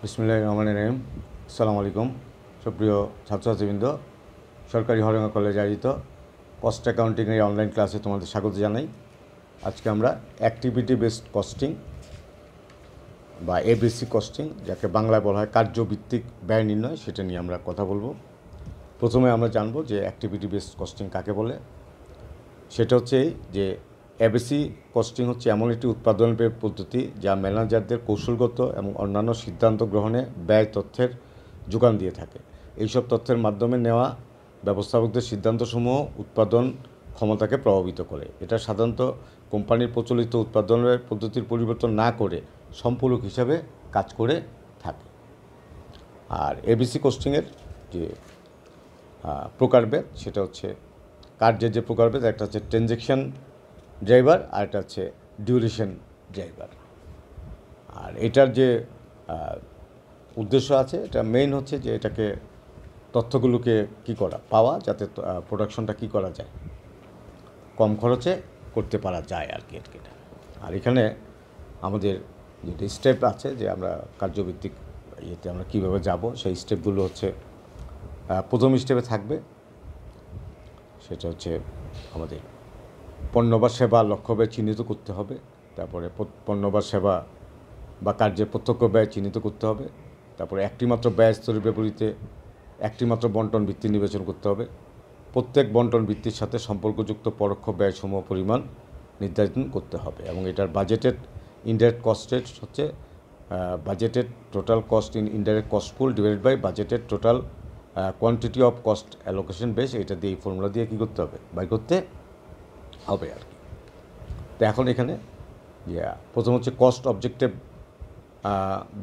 বিসমিল্লাহির রহমানির রহিম। আসসালামু আলাইকুম সুপ্রিয় ছাত্রছাত্রীবৃন্দ। সরকারি হরেঙ্গা কলেজে আয়োজিত কস্ট অ্যাকাউন্টিংয়ের অনলাইন ক্লাসে তোমাদের স্বাগত জানাই। আজকে আমরা অ্যাক্টিভিটি বেসড কস্টিং বা এবিসি কস্টিং, যাকে বাংলায় বলা হয় কার্যভিত্তিক ব্যয় নির্ণয়, সেটা নিয়ে আমরা কথা বলবো। প্রথমে আমরা জানবো যে অ্যাক্টিভিটি বেসড কস্টিং কাকে বলে। সেটা হচ্ছে যে এবিসি কস্টিং হচ্ছে এমন একটি উৎপাদন ব্যয় পদ্ধতি যা ম্যানেজারদের কৌশলগত এবং অন্যান্য সিদ্ধান্ত গ্রহণে ব্যয় তথ্যের যোগান দিয়ে থাকে। এইসব তথ্যের মাধ্যমে নেওয়া ব্যবস্থাপকদের সিদ্ধান্তসমূহ উৎপাদন ক্ষমতাকে প্রভাবিত করে। এটা সাধারণত কোম্পানির প্রচলিত উৎপাদন ব্যয় পদ্ধতির পরিবর্তন না করে সম্পূরক হিসাবে কাজ করে থাকে। আর এবিসি কস্টিংয়ের যে প্রকারভেদ, সেটা হচ্ছে কার্যের যে প্রকারভেদ, একটা হচ্ছে ট্রানজ্যাকশন ড্রাইভার আর একটা হচ্ছে ডিউরেশন ড্রাইভার। আর এটার যে উদ্দেশ্য আছে, এটা মেইন হচ্ছে যে এটাকে তথ্যগুলোকে কী করা পাওয়া, যাতে প্রোডাকশনটা কী করা যায়, কম খরচে করতে পারা যায় আর কি এটা। আর এখানে আমাদের যেটা স্টেপ আছে, যে আমরা কার্যভিত্তিক ইয়েতে আমরা কীভাবে যাব, সেই স্টেপগুলো হচ্ছে প্রথম স্টেপে থাকবে, সেটা হচ্ছে আমাদের পণ্য বা সেবা লক্ষ্য ব্যয় চিহ্নিত করতে হবে। তারপরে পণ্য বা সেবা বা কার্যের প্রত্যক্ষ ব্যয় চিহ্নিত করতে হবে। তারপরে একটিমাত্র ব্যয় স্তরের বিপরীতে একটিমাত্র বন্টন ভিত্তি নির্বাচন করতে হবে। প্রত্যেক বন্টন ভিত্তির সাথে সম্পর্কযুক্ত পরোক্ষ ব্যয়সমূহ পরিমাণ নির্ধারণ করতে হবে। এবং এটার বাজেটেড ইনডাইরেক্ট কস্টেড হচ্ছে budgeted total cost in indirect cost pool divided by budgeted total quantity of cost allocation base. এটা দিয়ে এই ফর্মুলা দিয়ে কী করতে হবে, বাই করতে হবে আর কি। তো এখন এখানে প্রথম হচ্ছে কস্ট অবজেক্টিভ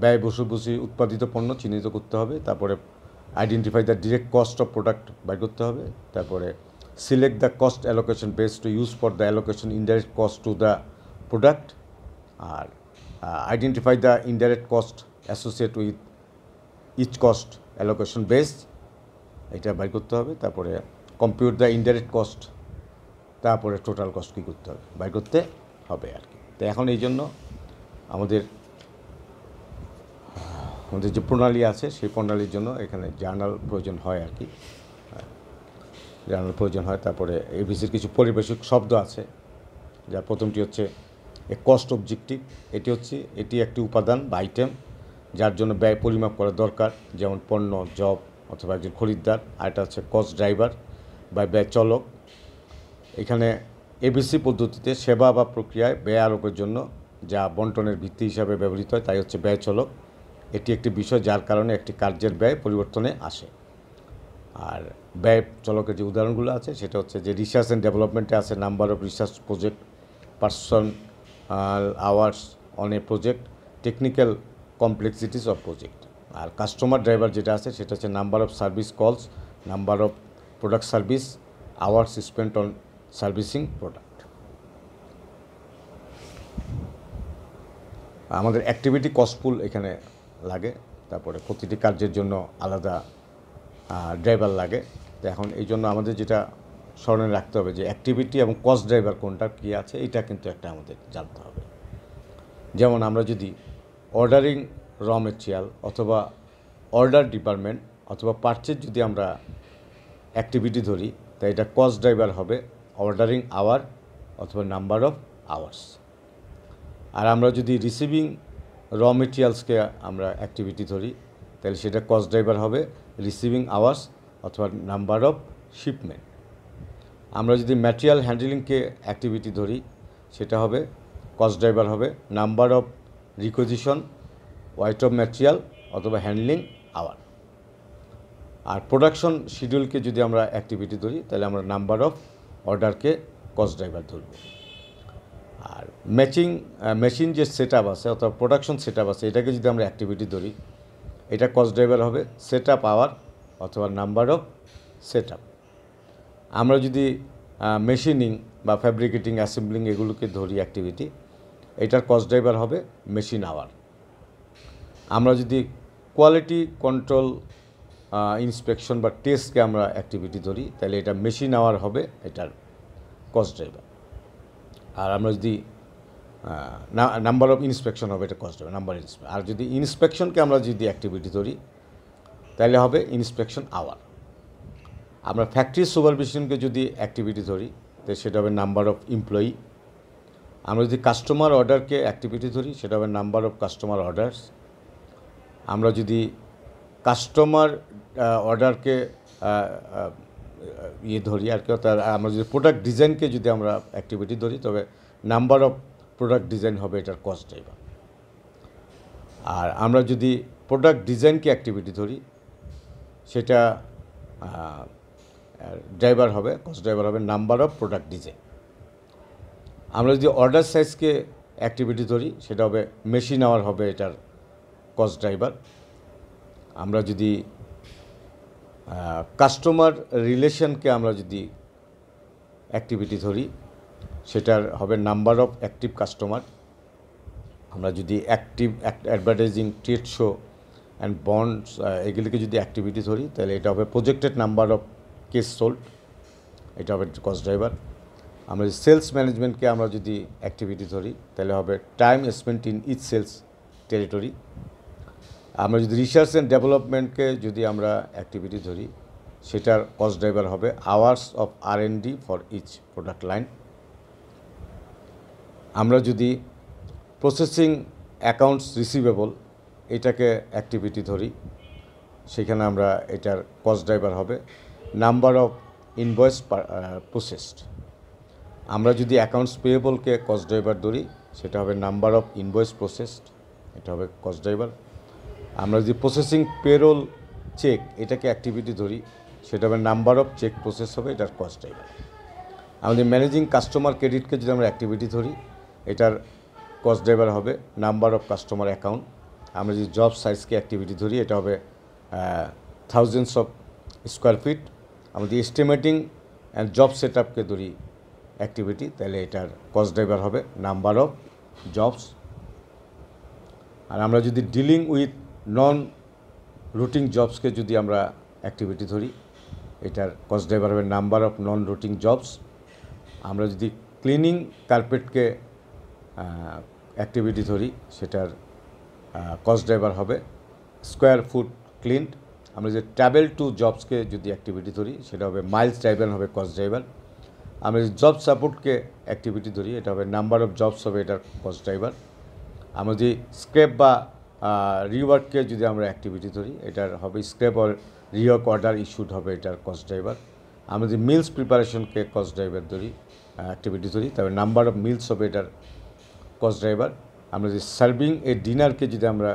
ব্যয় বসে উৎপাদিত পণ্য চিহ্নিত করতে হবে। তারপরে identify the direct cost of product বাই করতে হবে। তারপরে select the cost allocation base to use for the allocation indirect cost to the product. আর identify the indirect cost associate with each cost allocation base, এটা বাই করতে হবে। তারপরে কম্পিউট দ্য ইনডাইরেক্ট কস্ট, তারপরে টোটাল কস্ট কী করতে হবে, বাই করতে হবে আর কি। তো এখন এই জন্য আমাদের যে প্রণালী আছে, সেই প্রণালীর জন্য এখানে জার্নাল প্রয়োজন হয় আর কি, জার্নাল প্রয়োজন হয়। তারপরে এবিসির কিছু পরিবেশক শব্দ আছে, যার প্রথমটি হচ্ছে এ কস্ট অবজেক্টিভ। এটি একটি উপাদান বা আইটেম যার জন্য ব্যয় পরিমাপ করা দরকার, যেমন পণ্য, জব অথবা একজন খরিদ্দার। আর এটা হচ্ছে কস্ট ড্রাইভার বা ব্যয় চলক। এখানে এবিসি পদ্ধতিতে সেবা বা প্রক্রিয়ায় ব্যয় আরোপের জন্য যা বন্টনের ভিত্তি হিসাবে ব্যবহৃত হয়, তাই হচ্ছে ব্যয় চলক। এটি একটি বিষয় যার কারণে একটি কার্যের ব্যয় পরিবর্তনে আসে। আর ব্যয় চলকের যে উদাহরণগুলো আছে, সেটা হচ্ছে যে রিসার্চ অ্যান্ড ডেভেলপমেন্টে আছে number of research project, person hours on a project, technical complexities of project. আর কাস্টমার ড্রাইভার যেটা আছে, সেটা হচ্ছে number of service calls, number of product service, hours spent on servicing product. আমাদের অ্যাক্টিভিটি কস্ট পুল এখানে লাগে। তারপরে প্রতিটি কার্যের জন্য আলাদা ড্রাইভার লাগে। তো এখন এই জন্য আমাদের যেটা স্মরণে রাখতে হবে যে অ্যাক্টিভিটি এবং কস্ট ড্রাইভার কোনটা কী আছে, এটা কিন্তু একটা আমাদের জানতে হবে। যেমন আমরা যদি অর্ডারিং র মেটেরিয়াল অথবা অর্ডার ডিপার্টমেন্ট অথবা পারচেজ যদি আমরা অ্যাক্টিভিটি ধরি, তাই এটা কস্ট ড্রাইভার হবে অর্ডারিং আওয়ার অথবা নাম্বার অফ আওয়ার্স। আর আমরা যদি রিসিভিং র মেটেরিয়ালসকে আমরা অ্যাক্টিভিটি ধরি, তাহলে সেটা কস্ট ড্রাইভার হবে রিসিভিং আওয়ার্স অথবা নাম্বার অফ শিপমেন্ট। আমরা যদি ম্যাটেরিয়াল হ্যান্ডলিংকে অ্যাক্টিভিটি ধরি, সেটা হবে কস্ট ড্রাইভার হবে number of requisition, weight of material অথবা হ্যান্ডলিং আওয়ার। আর প্রোডাকশন শিডিউলকে যদি আমরা অ্যাক্টিভিটি ধরি, তাহলে আমরা নাম্বার অফ অর্ডারকে কস্ট ড্রাইভার ধরব। আর মেশিন যে সেট আপ আছে অথবা প্রোডাকশন সেট আপ আছে, এটাকে যদি আমরা অ্যাক্টিভিটি ধরি, এটা কস্ট ড্রাইভার হবে সেট আপ আওয়ার অথবা নাম্বার অফ সেট আপ। আমরা যদি মেশিনিং বা ফ্যাব্রিকেটিং, অ্যাসেম্বলিং এগুলোকে ধরি অ্যাক্টিভিটি, এটার কস্ট ড্রাইভার হবে মেশিন আওয়ার। আমরা যদি কোয়ালিটি কন্ট্রোল, ইন্সপেকশন বা টেস্টকে আমরা অ্যাক্টিভিটি ধরি, তাহলে এটা মেশিন আওয়ার হবে এটার কস্ট ড্রাইভার। আর আমরা যদি নাম্বার অফ ইন্সপেকশন হবে, এটা কস্ট হবে নাম্বার ইন্সপেকশন। আর যদি ইন্সপেকশনকে আমরা যদি অ্যাক্টিভিটি ধরি তাহলে হবে ইন্সপেকশন আওয়ার। আমরা ফ্যাক্টরি সুপারভিশনকে যদি অ্যাক্টিভিটি ধরি তাহলে সেটা হবে নাম্বার অফ এমপ্লয়ি। আমরা যদি কাস্টমার অর্ডারকে অ্যাক্টিভিটি ধরি সেটা হবে নাম্বার অফ কাস্টমার অর্ডারস। আমরা যদি কাস্টমার অর্ডারকে ধরি আর কি, আমরা যদি প্রোডাক্ট ডিজাইনকে যদি আমরা অ্যাক্টিভিটি ধরি তবে নাম্বার অফ প্রোডাক্ট ডিজাইন হবে এটার কস্ট ড্রাইভার। আর আমরা যদি প্রোডাক্ট ডিজাইনকে অ্যাক্টিভিটি ধরি সেটা ড্রাইভার হবে, কস্ট ড্রাইভার হবে নাম্বার অফ প্রোডাক্ট ডিজাইন। আমরা যদি অর্ডার সাইজকে অ্যাক্টিভিটি ধরি সেটা হবে মেশিন আওয়ার হবে এটার কস্ট ড্রাইভার। আমরা যদি কাস্টমার রিলেশনকে আমরা যদি অ্যাক্টিভিটি ধরি সেটার হবে নাম্বার অফ অ্যাক্টিভ কাস্টমার। আমরা যদি advertising, trade show and bonds এগুলিকে যদি অ্যাক্টিভিটি ধরি তাহলে এটা হবে projected number of case sold, এটা হবে কস্ট ড্রাইভার। আমরা যদি সেলস ম্যানেজমেন্টকে আমরা যদি অ্যাক্টিভিটি ধরি তাহলে হবে time spent in each sales territory. আমরা যদি রিসার্চ অ্যান্ড ডেভেলপমেন্টকে যদি আমরা অ্যাক্টিভিটি ধরি সেটার কস্ট ড্রাইভার হবে hours of R&D for each product line. আমরা যদি প্রসেসিং অ্যাকাউন্টস রিসিভেবল এটাকে অ্যাক্টিভিটি ধরি সেখানে আমরা এটার কস্ট ড্রাইভার হবে নাম্বার অফ ইনভয়েস প্রসেসড। আমরা যদি অ্যাকাউন্টস পেয়েবলকে কস্ট ড্রাইভার ধরি সেটা হবে নাম্বার অফ ইনভয়েস প্রসেসড, এটা হবে কস্ট ড্রাইভার। আমরা যদি প্রসেসিং পেরোল চেক এটাকে অ্যাক্টিভিটি ধরি সেটা হবে নাম্বার অফ চেক প্রসেস হবে, এটার কস্ট ড্রাইভার। আমাদের ম্যানেজিং কাস্টমার ক্রেডিটকে যদি আমরা অ্যাক্টিভিটি ধরি এটার কস্ট ড্রাইভার হবে নাম্বার অফ কাস্টমার অ্যাকাউন্ট। আমরা যদি জব সাইজকে অ্যাক্টিভিটি ধরি এটা হবে থাউজেন্ডস অফ স্কোয়ার ফিট। আমরা যদি এস্টিমেটিং অ্যান্ড জব সেট আপকে ধরি অ্যাক্টিভিটি তাহলে এটার কস্ট ড্রাইভার হবে নাম্বার অফ জবস। আর আমরা যদি ডিলিং উইথ নন রুটিন জবসকে যদি আমরা অ্যাক্টিভিটি ধরি এটার কস্ট ড্রাইভার হবে number of non routine jobs. আমরা যদি ক্লিনিং কার্পেটকে অ্যাক্টিভিটি ধরি সেটার কস্ট ড্রাইভার হবে স্কোয়ার ফুট ক্লিনড। আমরা যদি ট্রাভেল টু জবসকে যদি অ্যাক্টিভিটি ধরি সেটা হবে মাইলস ড্রাইভার হবে কস্ট ড্রাইভার। আমরা যদি জব সাপোর্টকে অ্যাক্টিভিটি ধরি এটা হবে নাম্বার অফ জবস হবে এটার কস্ট ড্রাইভার। আমরা যদি স্ক্র্যাপ বা রিওয়ার্ককে যদি আমরা অ্যাক্টিভিটি ধরি এটার হবে scrap or rework order issued হবে এটার কস্ট ড্রাইভার। আমরা যদি মিলস প্রিপারেশনকে কস্ট ড্রাইভার ধরি অ্যাক্টিভিটি ধরি তবে নাম্বার অফ মিলস হবে এটার কস্ট ড্রাইভার। আমরা যদি সার্ভিং এ ডিনারকে যদি আমরা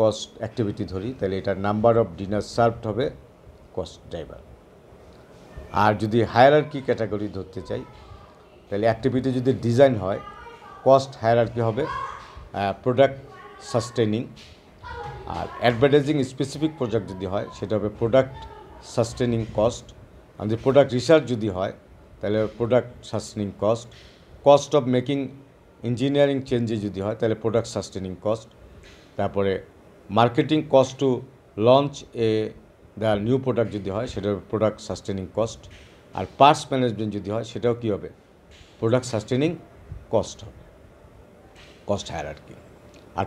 কস্ট অ্যাক্টিভিটি ধরি তাহলে এটার নাম্বার অফ ডিনার সার্ভড হবে কস্ট ড্রাইভার। আর যদি হায়ারার্কি ক্যাটাগরি ধরতে চাই তাহলে অ্যাক্টিভিটি যদি ডিজাইন হয় কস্ট হায়ারার্কি হবে প্রোডাক্ট সাস্টেনিং। আর অ্যাডভার্টাইজিং স্পেসিফিক প্রোডাক্ট যদি হয় সেটা হবে প্রোডাক্ট সাস্টেনিং কস্ট। আমাদের প্রোডাক্ট রিসার্চ যদি হয় তাহলে product sustaining cost. Cost of making engineering চেঞ্জে যদি হয় তাহলে প্রোডাক্ট সাস্টেনিং কস্ট। তারপরে marketing cost to launch the new product যদি হয় সেটা হবে প্রোডাক্ট সাস্টেনিং কস্ট। আর পার্টস ম্যানেজমেন্ট যদি হয় সেটাও কী হবে প্রোডাক্ট সাস্টেনিং কস্ট হবে, কস্ট হায়ারার্কি। আর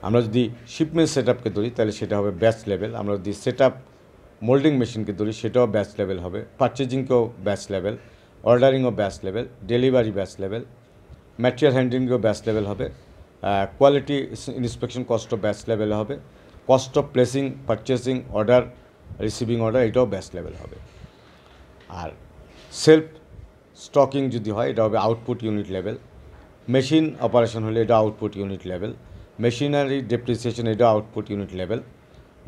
আমরা যদি শিপমেন্ট সেট আপকে ধরি তাহলে সেটা হবে ব্যাচ লেভেল। আমরা যদি সেট আপ মোল্ডিং মেশিনকে ধরি সেটাও ব্যাচ লেভেল হবে, পারচেজিংকেও ব্যাচ লেভেল, অর্ডারিংও batch level, delivery batch level, material হ্যান্ডলিংও ব্যাচ লেভেল হবে, কোয়ালিটি ইন্সপেকশন কস্টও ব্যাচ লেভেল হবে, cost of placing, purchasing order, receiving order এটাও ব্যাচ লেভেল হবে। আর সেলফ স্টকিং যদি হয় এটা হবে output unit level, machine operation হলে এটা output unit level, machinery depreciation এটা আউটপুট ইউনিট লেভেল,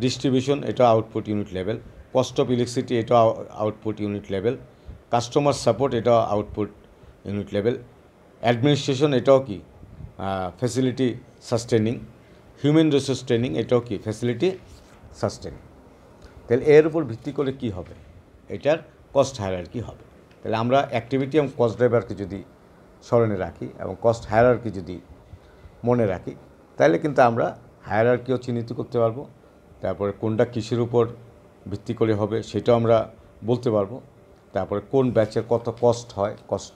ডিস্ট্রিবিউশন এটা output unit level, cost of electricity এটা output unit level, customer support এটা আউটপুট ইউনিট লেভেল, অ্যাডমিনিস্ট্রেশন এটাও কি facility sustaining, human resource training এটাও কি ফ্যাসিলিটি সাস্টেনিং। তাহলে এর উপর ভিত্তি করে কি হবে এটার কস্ট হায়ারার্কি হবে। তাহলে আমরা অ্যাক্টিভিটি এবং কস্ট ড্রাইভারকে যদি স্মরণে রাখি এবং কস্ট হায়ারার্কি যদি মনে রাখি তাহলে কিন্তু আমরা হায়ারার্কিও চিহ্নিত করতে পারবো। তারপরে কোনটা কিসের উপর ভিত্তি করে হবে সেটাও আমরা বলতে পারবো। তারপরে কোন ব্যাচের কত কস্ট হয় কস্ট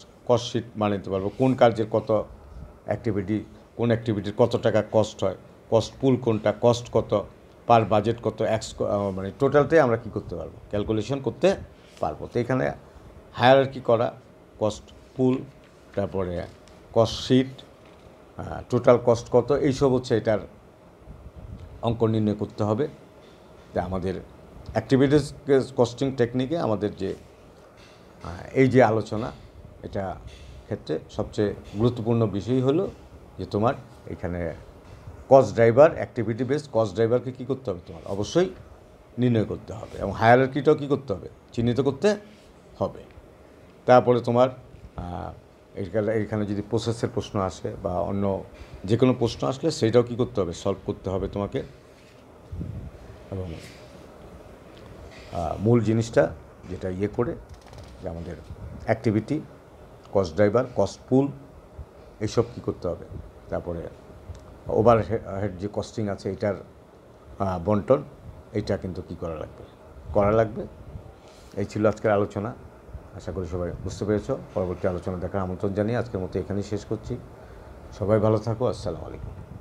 শিট বানাতে পারবো, কোন কার্যের কত অ্যাক্টিভিটি, কোন অ্যাক্টিভিটির কত টাকা কস্ট হয়, কস্ট পুল কোনটা, কস্ট কত, পার বাজেট কত, মানে টোটালটাই আমরা কী করতে পারবো, ক্যালকুলেশন করতে পারবো। তো এখানে হায়ারার্কি করা, কস্ট পুল, তারপরে কস্ট শিট, টোটাল কস্ট কত, এইসব হচ্ছে এটার অঙ্ক নির্ণয় করতে হবে। যে আমাদের অ্যাক্টিভিটিস কস্টিং টেকনিকে আমাদের যে এই যে আলোচনা, এটা ক্ষেত্রে সবচেয়ে গুরুত্বপূর্ণ বিষয় হলো যে তোমার এখানে cost driver, activity based cost ড্রাইভারকে কী করতে হবে, তোমার অবশ্যই নির্ণয় করতে হবে, এবং হায়ারার্কিটাও কী করতে হবে, চিহ্নিত করতে হবে। তারপরে তোমার এখানে যদি প্রসেসের প্রশ্ন আসে বা অন্য যে কোনো প্রশ্ন আসলে সেইটাও কী করতে হবে, সলভ করতে হবে তোমাকে। এবং মূল জিনিসটা যেটা করে যে আমাদের অ্যাক্টিভিটি, কস্ট ড্রাইভার, কস্ট পুল, এইসব কী করতে হবে। তারপরে ওভারহেড যে কস্টিং আছে এটার বন্টন, এইটা কিন্তু কী করা লাগবে। এই ছিল আজকের আলোচনা। আশা করি সবাই বুঝতে পেরেছ। পরবর্তী আলোচনা দেখার আমন্ত্রণ জানিয়ে আজকের মতো এখানেই শেষ করছি। সবাই ভালো থাকো। আসসালামু আলাইকুম।